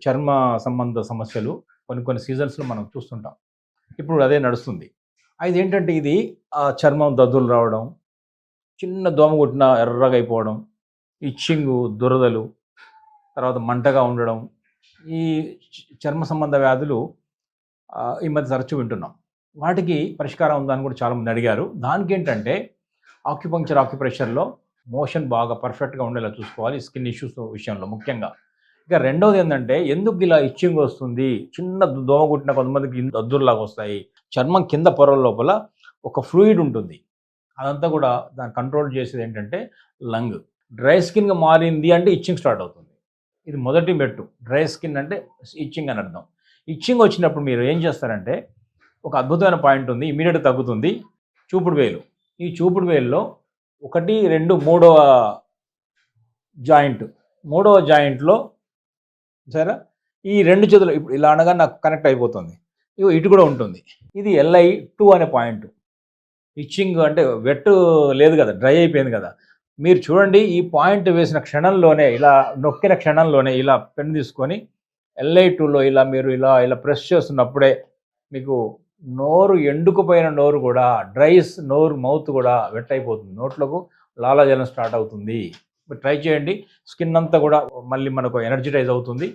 చర్మ సంబంధ సమస్యలు కొన్ని సీజన్స్‌లో మనం చూస్తుంటాం. ఇప్పుడు అదే నడుస్తుంది. ఇదేంటంటే ఇది చర్మం దద్దులు రావడం, చిన్న దోమ కుట్టినా ఎర్రగా అయిపోవడం, ఇచ్చింగు, దురదలు, తర్వాత మంటగా ఉండడం. ఈ చర్మ సంబంధ వ్యాధులు ఈ మధ్య తరచూ వింటున్నాం. వాటికి పరిష్కారం ఉందా అని కూడా చాలామంది అడిగారు. దానికేంటంటే ఆక్యుప్రెషర్‌లో మోషన్ బాగా పర్ఫెక్ట్‌గా ఉండేలా చూసుకోవాలి స్కిన్ ఇష్యూస్ విషయంలో ముఖ్యంగా. ఇక రెండోదేందంటే, ఎందుకు ఇలా ఇచ్చింగ్ వస్తుంది? చిన్న దోమ కుట్టిన కొంతమందికి దద్దుర్లాగా వస్తాయి. చర్మం కింద పొరల లోపల ఒక ఫ్లూయిడ్ ఉంటుంది. అదంతా కూడా దాన్ని కంట్రోల్ చేసేదేంటంటే లంగ్. డ్రై స్కిన్‌గా మారింది అంటే ఇచ్చింగ్ స్టార్ట్ అవుతుంది. ఇది మొదటి మెట్టు. డ్రై స్కిన్ అంటే ఇచ్చింగ్ అని అర్థం. ఇచ్చింగ్ వచ్చినప్పుడు మీరు ఏం చేస్తారంటే, ఒక అద్భుతమైన పాయింట్ ఉంది. ఇమ్మీడియేట్‌గా తగ్గుతుంది. చూపుడు వేలు. ఈ చూపుడు వేలులో 1, 2, మూడవ జాయింట్. మూడవ జాయింట్‌లో చూసారా? ఈ 2 చేతులు ఇప్పుడు ఇలా అనగానే నాకు కనెక్ట్ అయిపోతుంది. ఇగో ఇటు కూడా ఉంటుంది. ఇది LI2 అనే పాయింట్. ఇచ్చింగ్ అంటే వెట్ లేదు కదా! డ్రై అయిపోయింది కదా! మీరు చూడండి ఈ పాయింట్ వేసిన క్షణంలోనే ఇలా నొక్కిన క్షణంలోనే ఇలా పెన్ తీసుకొని LI2లో మీరు ఇలా ప్రెస్ చేస్తున్నప్పుడే మీకు నోరు ఎండుకుపోయిన నోరు కూడా మౌత్ కూడా వెట్ అయిపోతుంది. నోట్లోకి లాలాజలం స్టార్ట్ అవుతుంది. మీరు ట్రై చేయండి. స్కిన్ అంతా కూడా మళ్ళీ మనకు ఎనర్జిటైజ్ అవుతుంది.